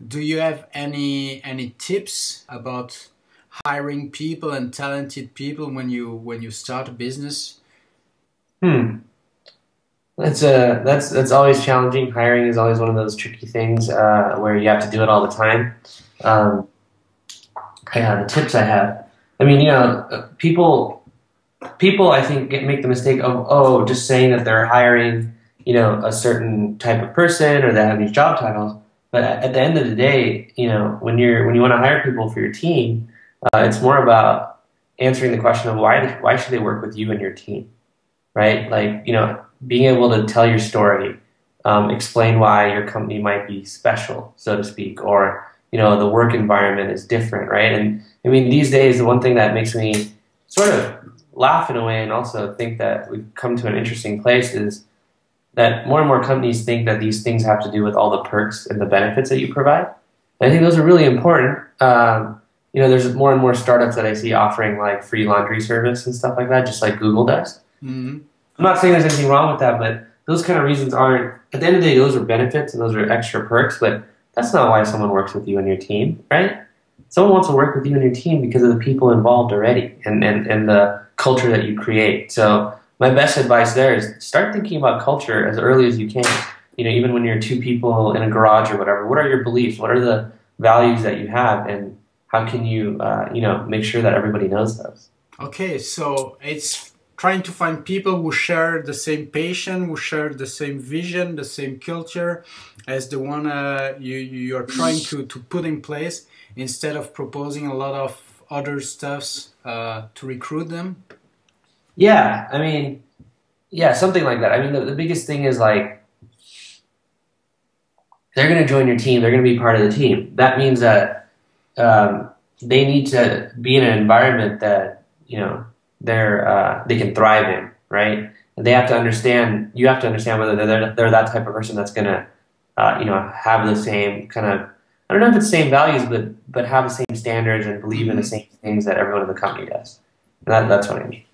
Do you have any tips about hiring people and talented people when you start a business? Hmm. That's always challenging. Hiring is always one of those tricky things where you have to do it all the time. Um, yeah, the tips I have. I mean, people I think make the mistake of just saying that they're hiring a certain type of person or they have these job titles. But at the end of the day, when you want to hire people for your team, it's more about answering the question of why should they work with you and your team, right? Like, being able to tell your story, explain why your company might be special, so to speak, or, the work environment is different, right? And I mean, these days, the one thing that makes me sort of laugh in a way and also think that we've come to an interesting place is that more and more companies think that these things have to do with all the perks and the benefits that you provide. And I think those are really important. There's more and more startups that I see offering like free laundry service and stuff like that, just like Google does. Hmm. I'm not saying there's anything wrong with that, but those kind of reasons aren't, at the end of the day, those are benefits and those are extra perks, but that's not why someone works with you and your team, right? Someone wants to work with you and your team because of the people involved already and the culture that you create. So my best advice there is start thinking about culture as early as you can. Even when you're two people in a garage or whatever, what are your beliefs? What are the values that you have? And how can you, make sure that everybody knows those? Okay, so it's trying to find people who share the same passion, who share the same vision, the same culture as the one you're trying to put in place instead of proposing a lot of other stuffs to recruit them. Yeah, I mean, yeah, something like that. I mean, the biggest thing is like they're going to join your team. They're going to be part of the team. That means that they need to be in an environment that they can thrive in, right? And they have to understand. You have to understand whether they're that type of person that's going to have the same kind of, I don't know if it's same values, but have the same standards and believe in the Hmm. same things that everyone in the company does. And that's what I mean.